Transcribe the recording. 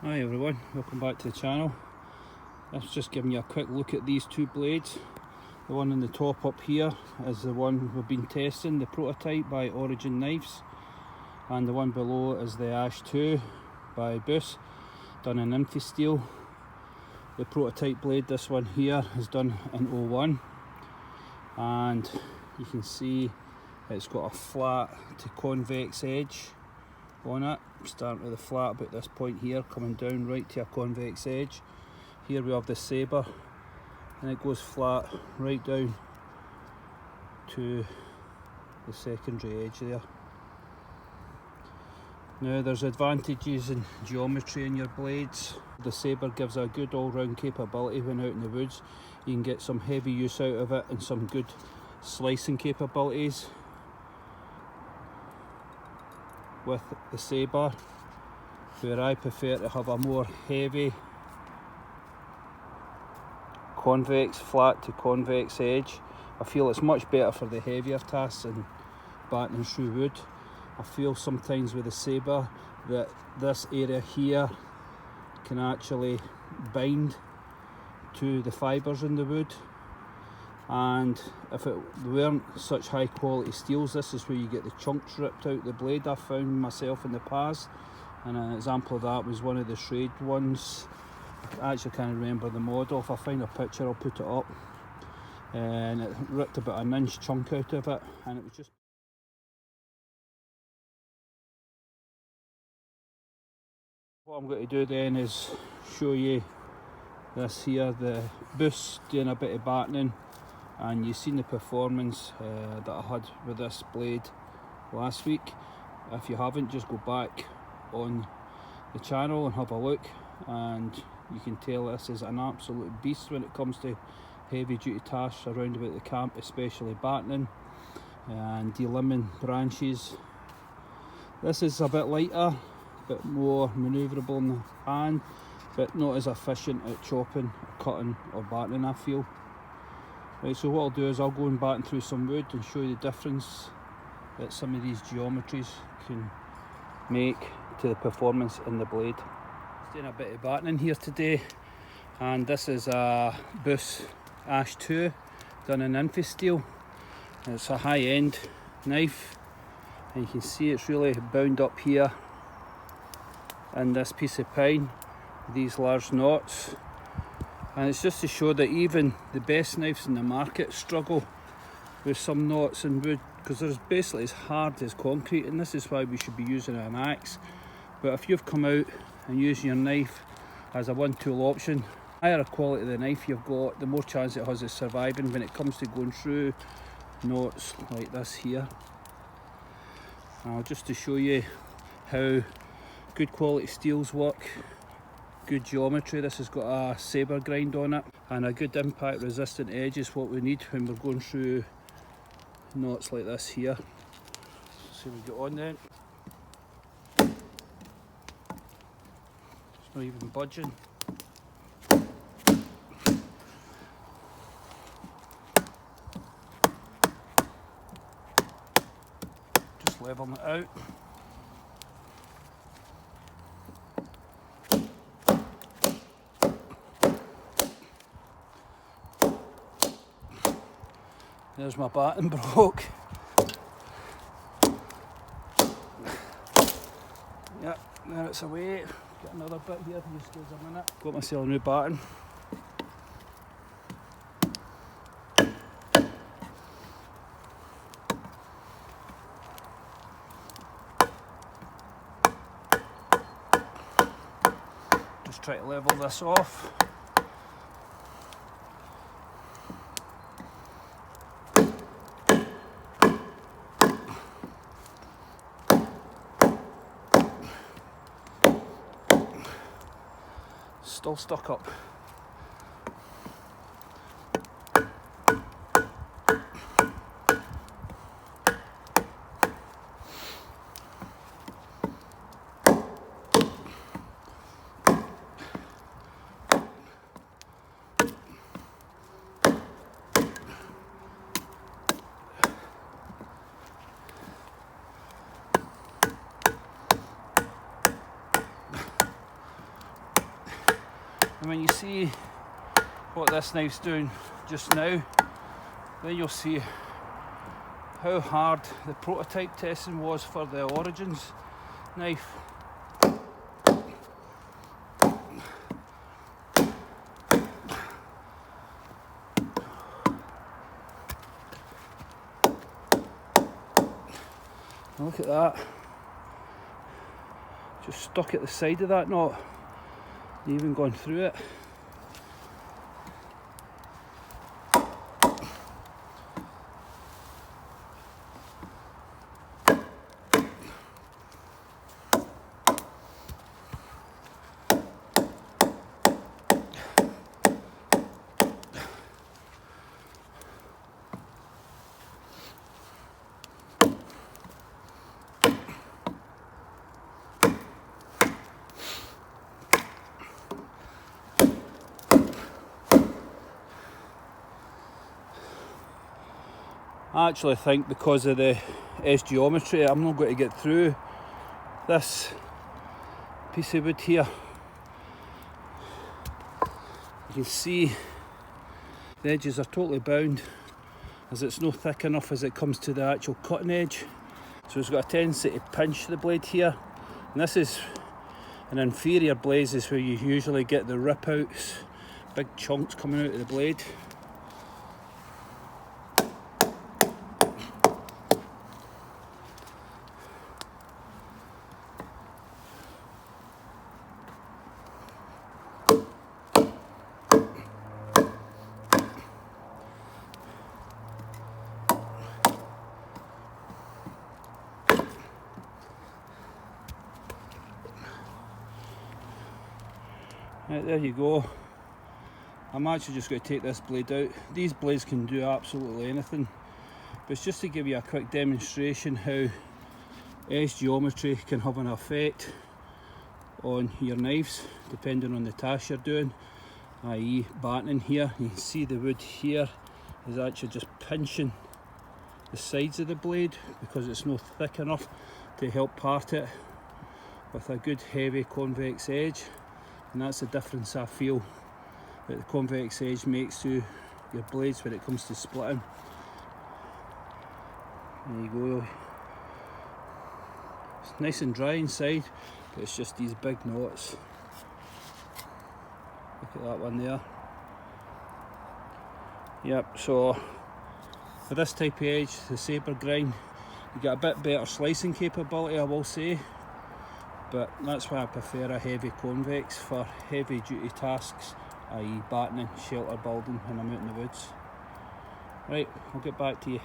Hi everyone, welcome back to the channel. Let's just giving you a quick look at these two blades. The one on the top up here is the one we've been testing, the prototype by Origin Knives, and the one below is the Ash 2 by Busse, done in Infi steel. The prototype blade, this one here, is done in 01, and you can see it's got a flat to convex edge on it, starting with the flat about this point here, coming down right to a convex edge. Here we have the sabre, and it goes flat right down to the secondary edge there. Now there's advantages in geometry in your blades. The sabre gives a good all-round capability when out in the woods. You can get some heavy use out of it and some good slicing capabilities with the sabre, where I prefer to have a more heavy convex, flat to convex edge. I feel it's much better for the heavier tasks and batoning through wood. I feel sometimes with the sabre that this area here can actually bind to the fibres in the wood, and if it weren't such high quality steels, this is where you get the chunks ripped out the blade. I've found myself in the past, and an example of that was one of the shred ones. I actually can't remember the model. If I find a picture I'll put it up, and it ripped about an inch chunk out of it, and it was just... What I'm going to do then is show you this here, the Busse, doing a bit of batoning, and you've seen the performance that I had with this blade last week. If you haven't, just go back on the channel and have a look, and you can tell this is an absolute beast when it comes to heavy duty tasks around about the camp, especially batoning and delimbing branches. This is a bit lighter, a bit more manoeuvrable in the hand, but not as efficient at chopping, or cutting or batoning, I feel. Right, so what I'll do is I'll go and batten through some wood and show you the difference that some of these geometries can make to the performance in the blade. Just doing a bit of battening here today, and this is a Busse Ash 2 done in Infi steel. It's a high-end knife, and you can see it's really bound up here in this piece of pine, these large knots. And it's just to show that even the best knives in the market struggle with some knots in wood, because they're basically as hard as concrete, and this is why we should be using an axe. But if you've come out and using your knife as a one-tool option, the higher quality the knife you've got, the more chance it has of surviving when it comes to going through knots like this here. Now, just to show you how good quality steels work, good geometry. This has got a sabre grind on it, and a good impact resistant edge is what we need when we're going through knots like this here. So we get on then. It's not even budging. Just leveling it out. There's my batten broke. Yep, now it's away. Got another bit here, just gives a minute. Got myself a new batten. Just try to level this off. Still stuck up. And when you see what this knife's doing just now, then you'll see how hard the prototype testing was for the Origins knife. And look at that, just stuck at the side of that knot, even gone through it. I actually think because of the S-geometry I'm not going to get through this piece of wood here. You can see the edges are totally bound as it's not thick enough as it comes to the actual cutting edge, so it's got a tendency to pinch the blade here, and this is an inferior blade, is where you usually get the rip outs, big chunks coming out of the blade. Right, there you go. I'm actually just going to take this blade out. These blades can do absolutely anything, but it's just to give you a quick demonstration how S-geometry can have an effect on your knives depending on the task you're doing, i.e. batoning here. You can see the wood here is actually just pinching the sides of the blade because it's not thick enough to help part it with a good heavy convex edge. And that's the difference I feel that the convex edge makes to your blades when it comes to splitting. There you go. It's nice and dry inside, but it's just these big knots. Look at that one there. Yep, so for this type of edge, the sabre grind, you get a bit better slicing capability, I will say. But that's why I prefer a heavy convex for heavy duty tasks, i.e. batoning, shelter building when I'm out in the woods. Right, I'll get back to you.